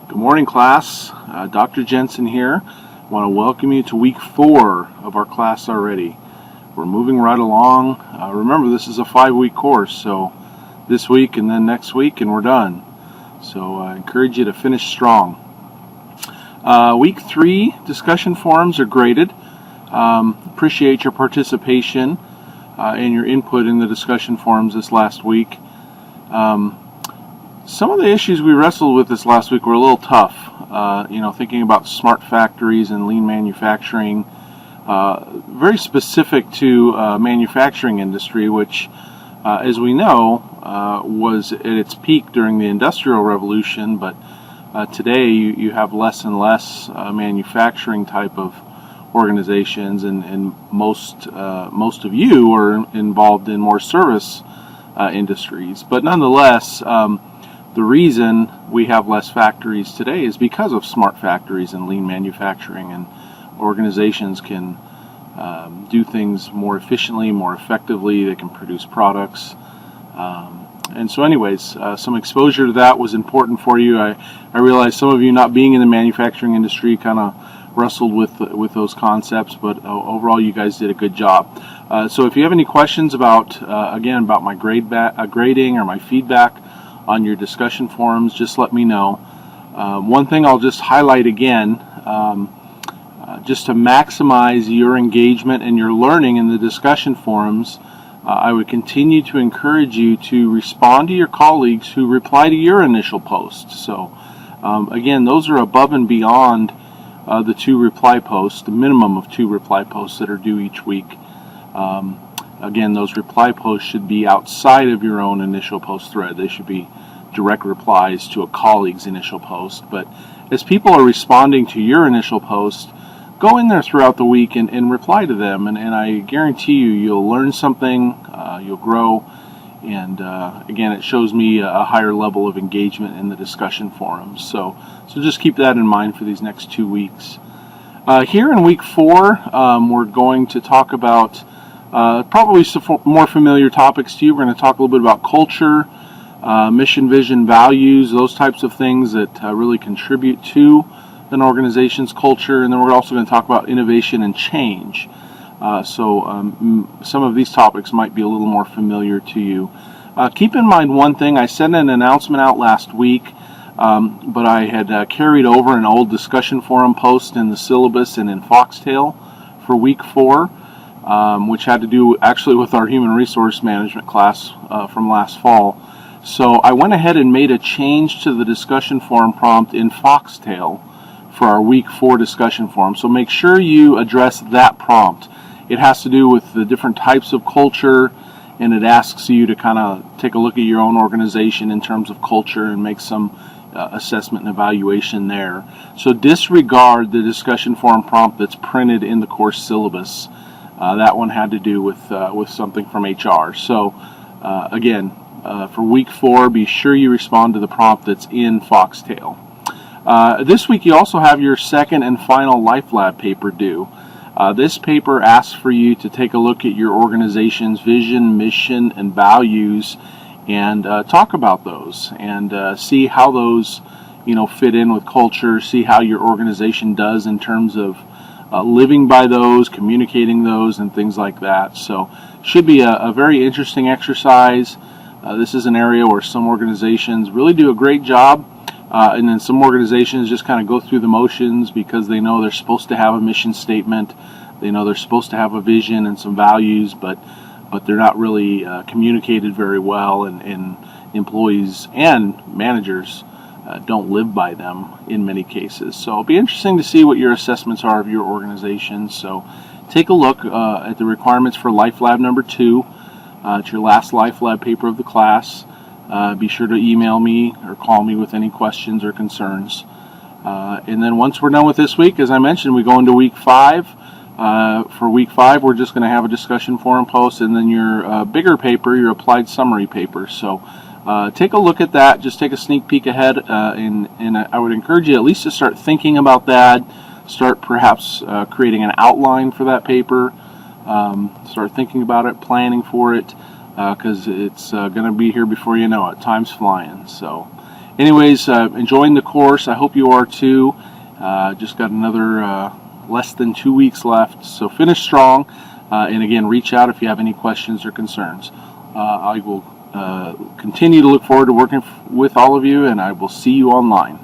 Good morning, class. Dr. Jensen here. I want to welcome you to week 4 of our class already. We're moving right along. Remember, this is a 5-week course, so this week and then next week, and we're done. So I encourage you to finish strong. Week 3 discussion forums are graded. Appreciate your participation and your input in the discussion forums this last week. Some of the issues we wrestled with this last week were a little tough. Thinking about smart factories and lean manufacturing, very specific to manufacturing industry, which, as we know, was at its peak during the Industrial Revolution, but today you have less and less manufacturing type of organizations, and most of you are involved in more service industries. But nonetheless, the reason we have less factories today is because of smart factories and lean manufacturing, and organizations can do things more efficiently, more effectively. They can produce products. And so anyways, some exposure to that was important for you. I realize some of you, not being in the manufacturing industry, kind of wrestled with those concepts, but overall you guys did a good job. So if you have any questions about my grading or my feedback on your discussion forums, just let me know. One thing I'll just highlight again, just to maximize your engagement and your learning in the discussion forums, I would continue to encourage you to respond to your colleagues who reply to your initial post. So again, those are above and beyond the 2 reply posts, the minimum of 2 reply posts that are due each week. Again, those reply posts should be outside of your own initial post thread. They should be direct replies to a colleague's initial post. But as people are responding to your initial post, go in there throughout the week and reply to them. And I guarantee you'll learn something, you'll grow. And again, it shows me a higher level of engagement in the discussion forums. So just keep that in mind for these next 2 weeks. Here in week 4, we're going to talk about probably some more familiar topics to you. We're going to talk a little bit about culture, mission, vision, values, those types of things that really contribute to an organization's culture. And then we're also going to talk about innovation and change. So some of these topics might be a little more familiar to you. Keep in mind one thing. I sent an announcement out last week, but I had carried over an old discussion forum post in the syllabus and in Foxtail for week 4. Which had to do actually with our human resource management class from last fall. So I went ahead and made a change to the discussion forum prompt in Foxtail for our week 4 discussion forum. So make sure you address that prompt. It has to do with the different types of culture, and it asks you to kind of take a look at your own organization in terms of culture and make some assessment and evaluation there. So disregard the discussion forum prompt that's printed in the course syllabus. That one had to do with something from HR. So again, for week 4, be sure you respond to the prompt that's in Foxtail. This week you also have your second and final Life Lab paper due. This paper asks for you to take a look at your organization's vision, mission, and values, and talk about those, and see how those fit in with culture, see how your organization does in terms of living by those, communicating those, and things like that. So should be a very interesting exercise. This is an area where some organizations really do a great job, and then some organizations just kind of go through the motions because they know they're supposed to have a mission statement, they know they're supposed to have a vision and some values, but they're not really communicated very well, and employees and managers don't live by them in many cases. So it'll be interesting to see what your assessments are of your organization. So take a look at the requirements for Life Lab number 2. It's your last Life Lab paper of the class. Be sure to email me or call me with any questions or concerns. And then once we're done with this week, as I mentioned, we go into week 5. For week 5, we're just going to have a discussion forum post, and then your bigger paper, your applied summary paper. So take a look at that. Just take a sneak peek ahead, and I would encourage you at least to start thinking about that. Start perhaps creating an outline for that paper. Start thinking about it, planning for it, because it's going to be here before you know it. Time's flying. So anyways, enjoying the course. I hope you are too. Just got another less than 2 weeks left, so finish strong. And again, reach out if you have any questions or concerns. I will continue to look forward to working with all of you, and I will see you online.